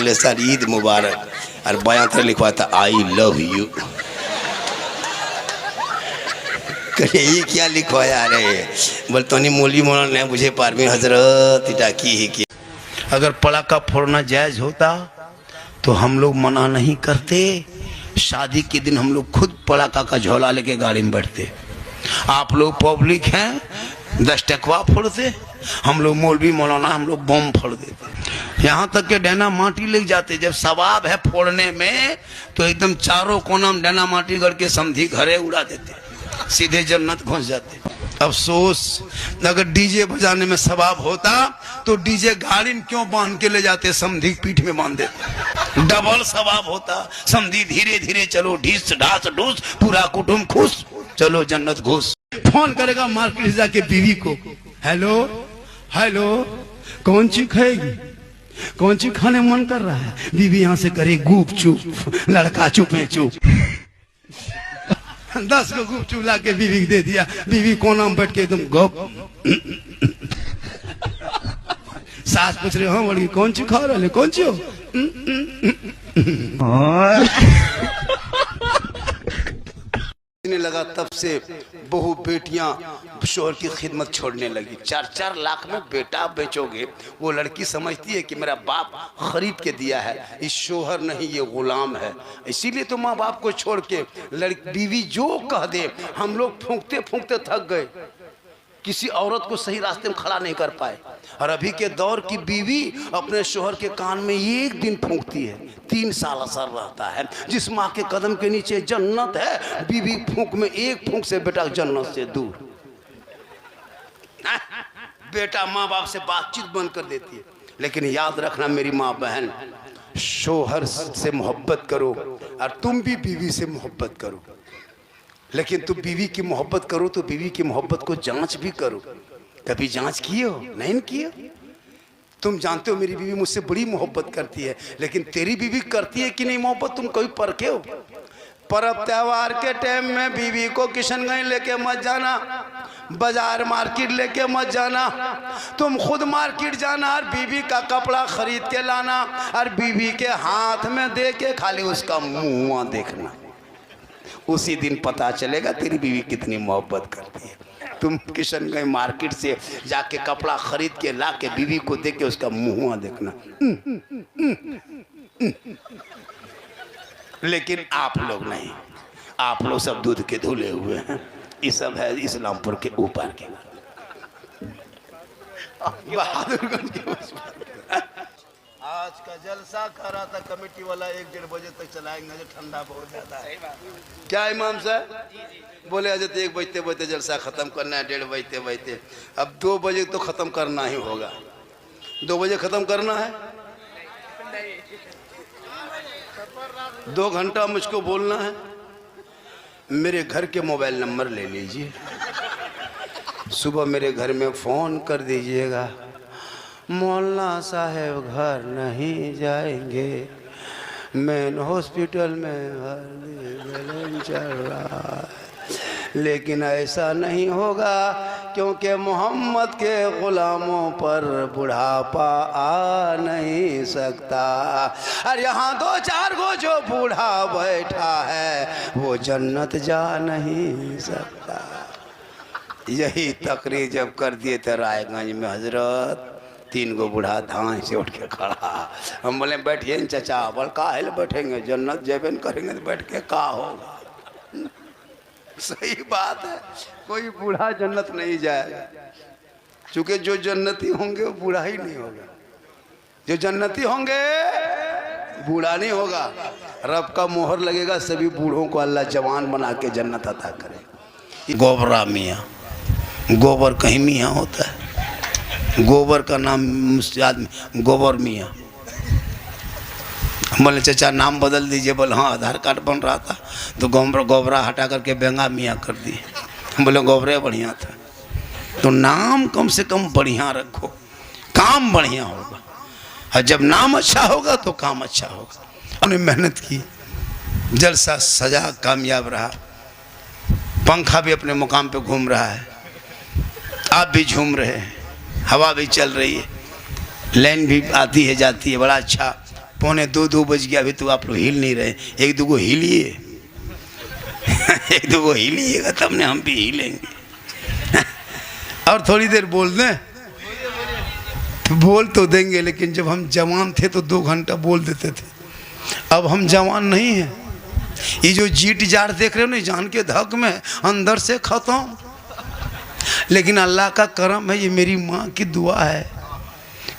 Congratulation, Eid मुबारक। और बयान पर लिखवा था आई लव यू। ये क्या लिखवाया रे? बोल तो नहीं मौलवी मौलाना नहीं मुझे पारवी हजरत इटा की ही की। अगर पटाखा फोड़ना जायज होता तो हम लोग मना नहीं करते। शादी के दिन हम लोग खुद पटाखा का झोला लेके गाड़ी में बैठते। आप लोग पब्लिक हैं 10 टकवा फोड़ते, हम लोग मौलवी मौलाना हम लोग बम फोड़ देते। यहाँ तक के डैना माटी ले जाते। जब सवाब है फोड़ने में तो एकदम चारों कोना में डैना माटी करके समधी घरे उड़ा देते, सीधे जन्नत घुस जाते। अफसोस अगर डीजे बजाने में सवाब होता तो डीजे गाड़ी में क्यों बांध के ले जाते, समधी पीठ में बांध देते, डबल सवाब होता। समधी धीरे धीरे चलो, ढीस ढास ढूस, पूरा कुटुंब खुश, चलो जन्नत घुस। फोन करेगा मार्केट जाके बीवी को, हेलो हेलो कौन चीज खाएगी, कौन चीज खाने मन कर रहा है। बीवी यहाँ से करे गुप चुप, लड़का चुपे चुप। 10 को गुप चुप ला के बीवी दे दिया। बीवी कोना में बैठ के एकदम गप। सास पूछ रहे हो बोली कौन चीज खा रहे, कौन चीज हो। लगा तब से बहु बेटियां शोहर की खिदमत छोड़ने लगी। 4-4 लाख में बेटा बेचोगे, वो लड़की समझती है कि मेरा बाप खरीद के दिया है, इस शोहर नहीं ये गुलाम है। इसीलिए तो माँ बाप को छोड़ के लड़की बीवी जो कह दे, हम लोग फूंकते फूंकते थक गए, किसी औरत को सही रास्ते में खड़ा नहीं कर पाए। और अभी के दौर की बीवी अपने शोहर के कान में एक दिन फूंकती है, 3 साल असर रहता है। जिस माँ के कदम के नीचे जन्नत है, बीवी फूंक में एक फूंक से बेटा जन्नत से दूर। बेटा माँ बाप से बातचीत बंद कर देती है। लेकिन याद रखना मेरी माँ बहन, शोहर से मोहब्बत करो और तुम भी बीवी से मोहब्बत करो। लेकिन तुम बीवी की मोहब्बत करो तो बीवी की मोहब्बत को जांच भी करो। कभी जांच किए हो? नहीं किए। तुम जानते हो मेरी बीवी मुझसे बड़ी मोहब्बत करती है, लेकिन तेरी बीवी करती है कि नहीं मोहब्बत तुम कभी परखे हो? पर्व त्योहार के टाइम में बीवी को किशनगंज लेके मत जाना, बाजार मार्केट लेके मत जाना। तुम खुद मार्केट जाना और बीवी का कपड़ा खरीद के लाना और बीवी के हाथ में दे के खाली उसका मुंह देखना। उसी दिन पता चलेगा तेरी बीवी कितनी मोहब्बत करती है। तुम किशनगंज मार्केट से जाके कपड़ा खरीद के ला के बीवी को देख के उसका मुंह देखना। लेकिन आप लोग नहीं, आप लोग सब दूध के धुले हुए हैं। ये सब है इस्लामपुर के ऊपर के बहादुरगंज के। आज का जलसा कर रहा था कमेटी वाला, 1-1.5 बजे तक चलाएंगे, ठंडा बहुत ज्यादा है। क्या इमाम साहब बोले हजरत 1 बजते बजते जलसा खत्म करना है, 1:30 बजते बजते। अब 2 बजे तो खत्म करना ही होगा। 2 बजे खत्म करना है, 2 घंटा मुझको बोलना है। मेरे घर के मोबाइल नंबर ले लीजिए, सुबह मेरे घर में फोन कर दीजिएगा, मौलाना साहब घर नहीं जाएंगे, मेन हॉस्पिटल में चल रहा है। लेकिन ऐसा नहीं होगा क्योंकि मोहम्मद के गुलामों पर बुढ़ापा आ नहीं सकता। और यहाँ 2-4 गो जो बूढ़ा बैठा है वो जन्नत जा नहीं सकता। यही तकरीर जब कर दिए थे रायगंज में हजरत, 3 गो बूढ़ा धान से उठ के खड़ा। हम बोले बैठिए न चाचा। बोल काहे बैठेंगे, जन्नत जेबे न करेंगे तो बैठ के का होगा। सही बात है, कोई बूढ़ा जन्नत नहीं जाएगा, क्योंकि जो जन्नती होंगे वो बूढ़ा ही नहीं होगा। जो जन्नती होंगे बूढ़ा नहीं होगा। रब का मोहर लगेगा, सभी बूढ़ों को अल्लाह जवान बना के जन्नत अता करे। गोबरा मियाँ, गोबर कहीं मियाँ होता है, गोबर का नाम आदमी गोबर मियाँ। बोले चाचा नाम बदल दीजिए। बोले हाँ आधार कार्ड बन रहा था तो गोबरा हटा करके बेंगा मियाँ कर दिए। बोले गोबरे बढ़िया था। तो नाम कम से कम बढ़िया रखो, काम बढ़िया होगा। और जब नाम अच्छा होगा तो काम अच्छा होगा। हमने मेहनत की, जलसा सजा कामयाब रहा, पंखा भी अपने मुकाम पे घूम रहा है, आप भी झूम रहे हैं, हवा भी चल रही है, लाइन भी आती है जाती है, बड़ा अच्छा 2:45 बज गया, अभी तो आप लोग हिल नहीं रहे। 1-2 को हिलिए 1-2 को हिलिएगा तब ने हम भी हिलेंगे। और थोड़ी देर बोल दें तो बोल तो देंगे, लेकिन जब हम जवान थे तो 2 घंटा बोल देते थे। अब हम जवान नहीं हैं। ये जो जीट जार देख रहे हो ना, जान के धक में अंदर से खत्म। लेकिन अल्लाह का करम है, ये मेरी माँ की दुआ है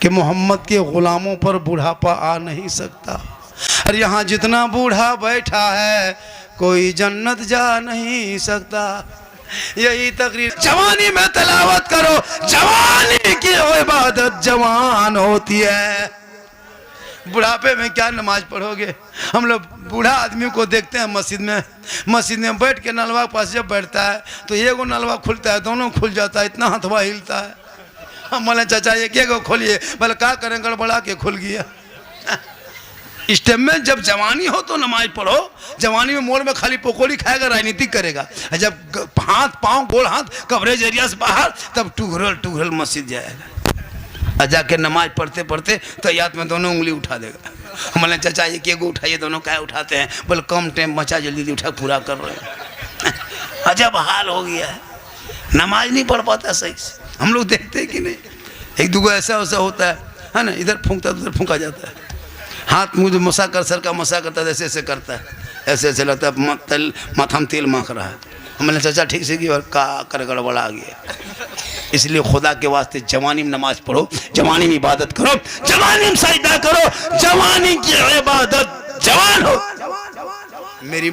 कि मोहम्मद के ग़ुलामों पर बुढ़ापा आ नहीं सकता। और यहाँ जितना बूढ़ा बैठा है कोई जन्नत जा नहीं सकता। यही तकरीर। जवानी में तिलावत करो, जवानी की इबादत जवान होती है। बुढ़ापे में क्या नमाज पढ़ोगे? हम लोग बूढ़ा आदमी को देखते हैं मस्जिद में बैठ के नलवा के पास जब बैठता है तो एगो नलवा खुलता है, दोनों खुल जाता है, इतना हथवा हिलता है। हम बोले चाचा ये क्या को खोलिए, बोले क्या करें, गड़बड़ा के खुल गया। इस टाइम में जब जवानी हो तो नमाज पढ़ो। जवानी में मोड़ में खाली पकौड़ी खाएगा, राजनीतिक करेगा। जब हाथ पाँव गोल हाथ कवरेज एरिया से बाहर, तब टुघरल मस्जिद जाएगा। और जाके नमाज पढ़ते पढ़ते तो याद में दोनों उंगली उठा देगा। हम बोले चाचा ये क्या को उठाइए, दोनों क्या उठाते हैं? बोले कम टाइम बचा, जल्दी उठा पूरा कर रहे हैं। अजब हाल हो गया है, नमाज नहीं पढ़ पाता सही से। हम लोग देखते हैं कि नहीं, 1-2 को ऐसा होता है ना, इधर फूंकता उधर फूंका जाता है। हाथ मुझे मसा कर, सर का मसा करता है, ऐसे ऐसे करता है, ऐसे ऐसे लगता है माथा में तेल माख रहा है। हमने चाचा ठीक से की और का कर गड़बड़ा आ गया। इसलिए खुदा के वास्ते जवानी में नमाज पढ़ो, जवानी में इबादत करो, जवानी में सजदा करो, जवानी की इबादत जवान हो। मेरी